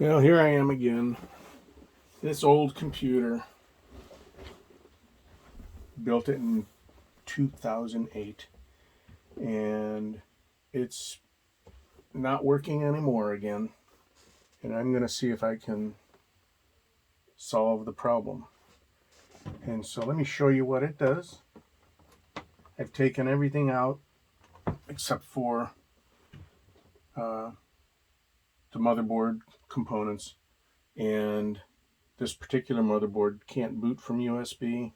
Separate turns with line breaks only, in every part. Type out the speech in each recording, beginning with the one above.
Well, here I am again. This old computer, built it in 2008, and it's not working anymore again. And I'm going to see if I can solve the problem. And so let me show you what it does. I've taken everything out except for the motherboard components, and this particular motherboard can't boot from USB,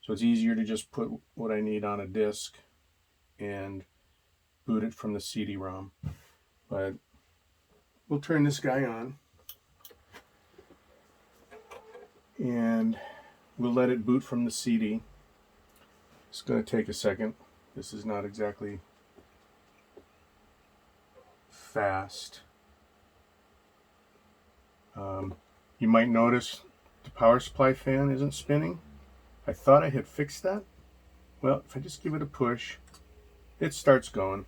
so it's easier to just put what I need on a disk and boot it from the CD-ROM. But we'll turn this guy on and we'll let it boot from the CD. It's going to take a second. This is not exactly fast. You might notice the power supply fan isn't spinning. I thought I had fixed that. Well, if I just give it a push, it starts going.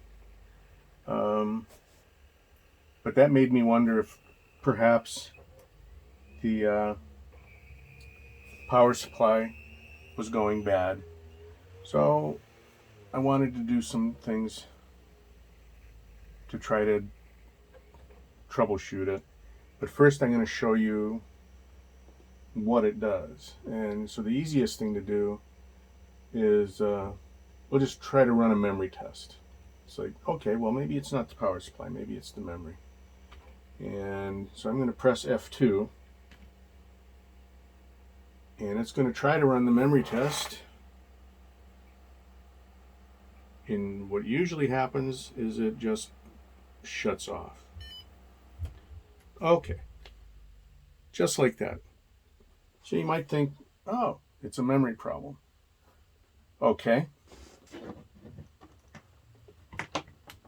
But that made me wonder if perhaps the power supply was going bad. So I wanted to do some things to try to troubleshoot it. But first I'm going to show you what it does. And so the easiest thing to do is we'll just try to run a memory test. It's like, okay, well, maybe it's not the power supply, maybe it's the memory. And so I'm going to press F2, and it's going to try to run the memory test. And what usually happens is it just shuts off. Okay, just like that. So you might think, oh, it's a memory problem. Okay.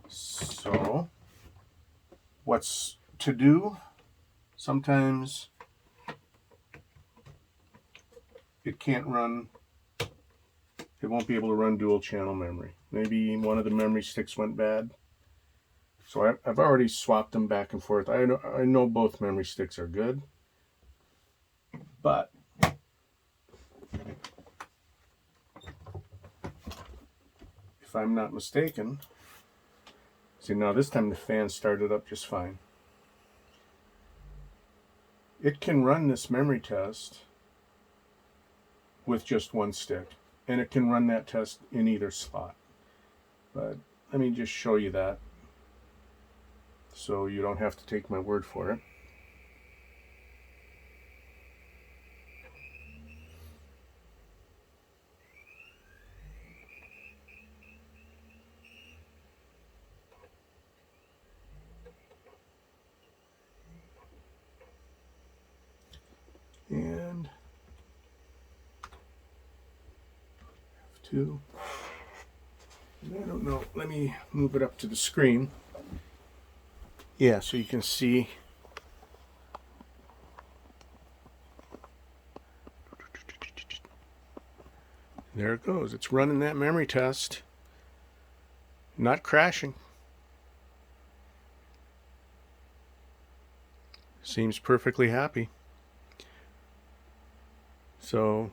So what's to do? Sometimes it can't run, it won't be able to run dual channel memory. Maybe one of the memory sticks went bad. So I've already swapped them back and forth. I know both memory sticks are good, but if I'm not mistaken, see, now this time the fan started up just fine. It can run this memory test with just one stick, and it can run that test in either slot. But let me just show you that so you don't have to take my word for it. And F2. I don't know, let me move it up to the screen. Yeah, so you can see there it goes. It's running that memory test, not crashing. Seems perfectly happy. So,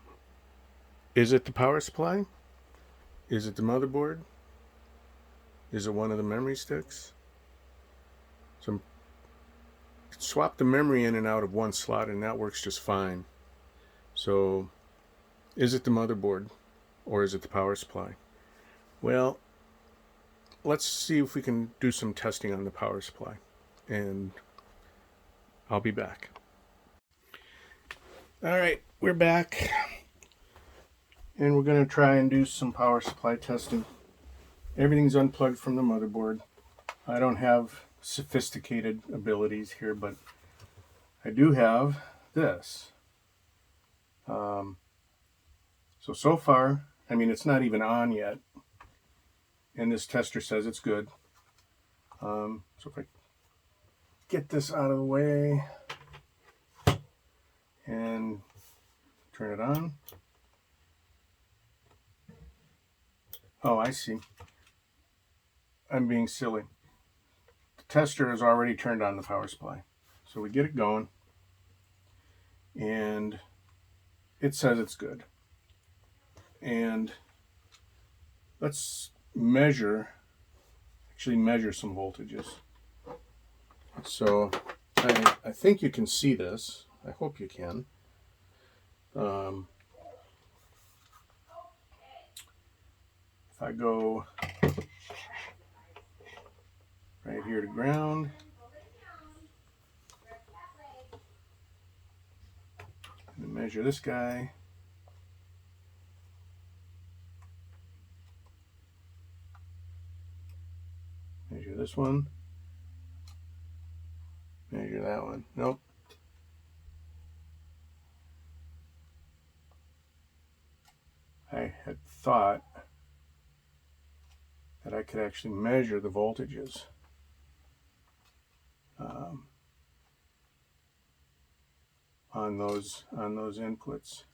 is it the power supply? Is it the motherboard? Is it one of the memory sticks? So swap the memory in and out of one slot and that works just fine. So is it the motherboard or is it the power supply? Well, let's see if we can do some testing on the power supply, and I'll be back. Alright, we're back, and we're going to try and do some power supply testing. Everything's unplugged from the motherboard. I don't have sophisticated abilities here, but I do have this. So far, I mean, it's not even on yet, and this tester says it's good. So if I get this out of the way and turn it on. Oh, I see. I'm being silly. The tester has already turned on the power supply. So we get it going, and it says it's good. And let's actually measure some voltages. So I think you can see this. I hope you can. If I go right here to ground, and measure this guy. Measure this one. Measure that one. Nope. I had thought that I could actually measure the voltages. On those inputs.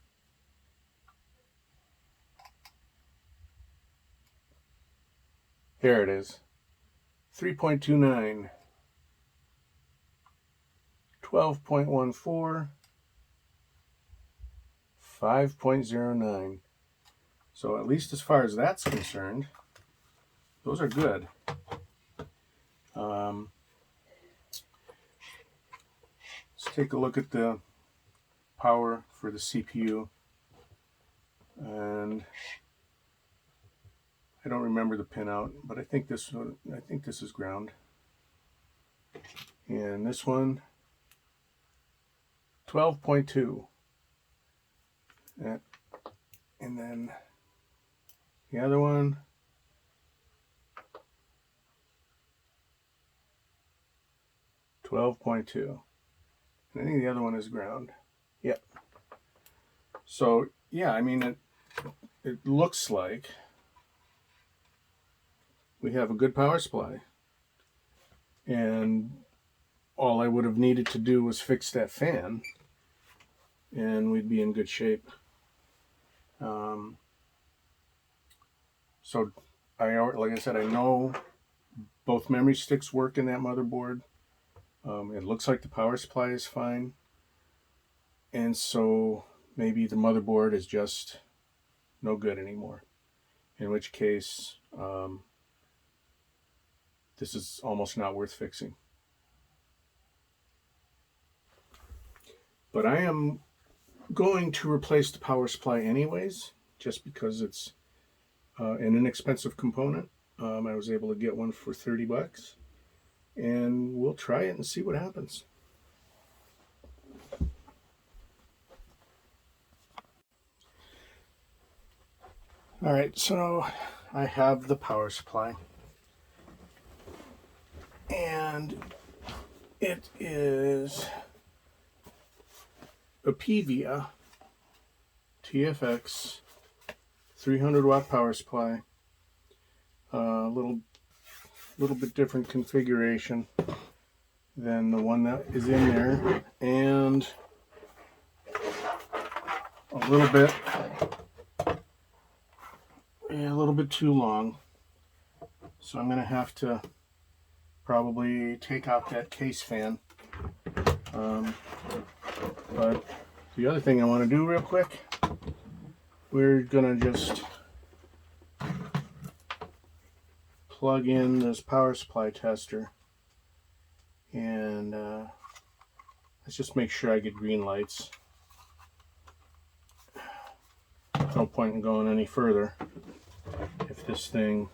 There it is. 3.29, 12.14, 5.09. So at least as far as that's concerned, those are good. Let's take a look at the power for the CPU. And I don't remember the pinout, but I think this is ground. And this one, 12.2. And then the other one, 12.2. And I think the other one is ground. Yep. So yeah, I mean it looks like we have a good power supply, and all I would have needed to do was fix that fan, and we'd be in good shape. So like I said, I know both memory sticks work in that motherboard. It looks like the power supply is fine, and so maybe the motherboard is just no good anymore, in which case this is almost not worth fixing. But I am going to replace the power supply anyways, just because it's an inexpensive component. I was able to get one for $30, and we'll try it and see what happens. All right, so I have the power supply, and it is a PVIA TFX 300 watt power supply. A little bit different configuration than the one that is in there, and a little bit too long. So I'm going to have to probably take out that case fan. But the other thing I want to do real quick, we're going to just plug in this power supply tester, and let's just make sure I get green lights. No point in going any further if this thing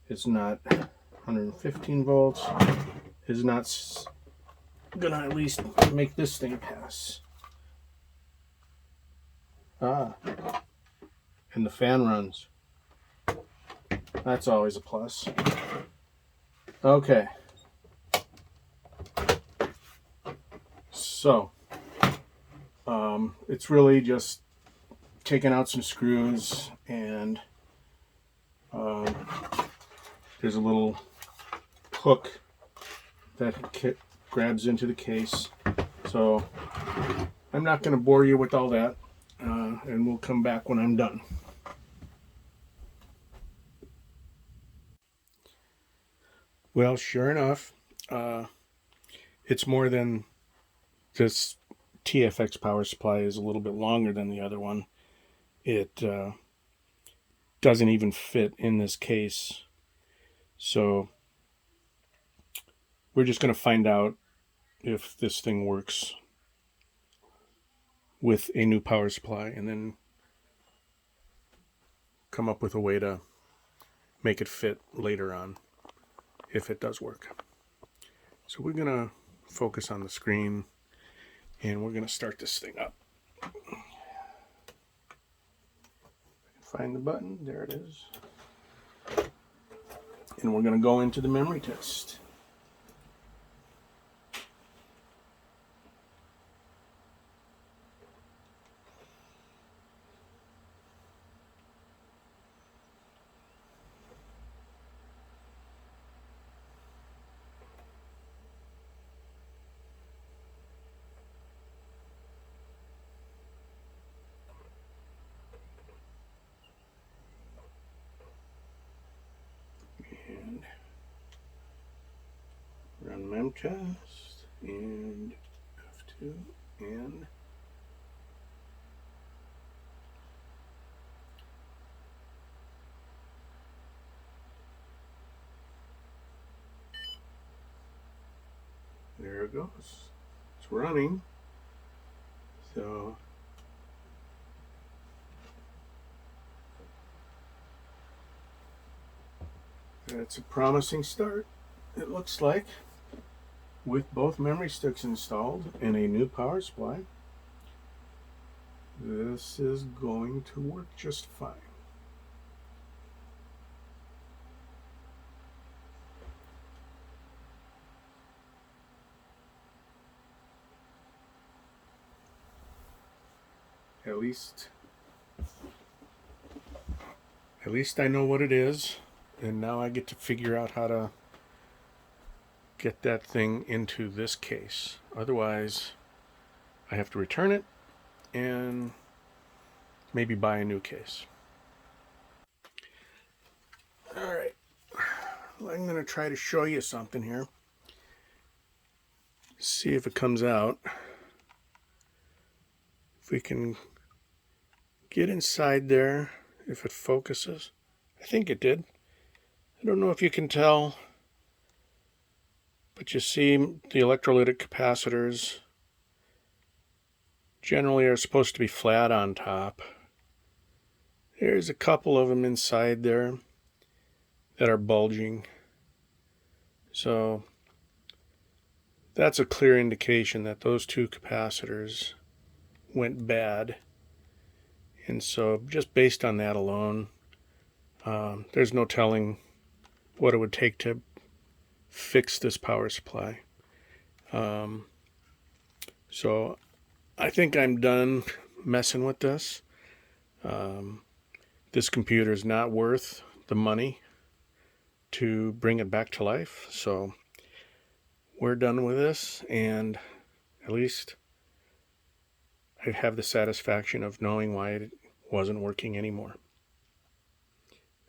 is not 115 volts, is not gonna at least make this thing pass. And the fan runs. That's always a plus. Okay. So, it's really just taking out some screws, and there's a little hook that grabs into the case. So I'm not going to bore you with all that, and we'll come back when I'm done. Well, sure enough, It's more than this TFX power supply is a little bit longer than the other one. It doesn't even fit in this case. So we're just going to find out if this thing works with a new power supply and then come up with a way to make it fit later on if it does work. So we're going to focus on the screen and we're going to start this thing up. Find the button, there it is. And we're going to go into the memory test. And run mem test and F2 and there it goes. It's running. So that's a promising start, it looks like, with both memory sticks installed and a new power supply. This is going to work just fine. At least I know what it is, and now I get to figure out how to get that thing into this case. Otherwise, I have to return it and maybe buy a new case. Alright, well, I'm going to try to show you something here. See if it comes out. If we can get inside there, if it focuses. I think it did. I don't know if you can tell, but you see the electrolytic capacitors generally are supposed to be flat on top. There's a couple of them inside there that are bulging. So that's a clear indication that those two capacitors went bad. And so just based on that alone, there's no telling what it would take to fix this power supply. So I think I'm done messing with this. This computer is not worth the money to bring it back to life. So we're done with this, and at least I have the satisfaction of knowing why it wasn't working anymore.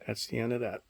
That's the end of that.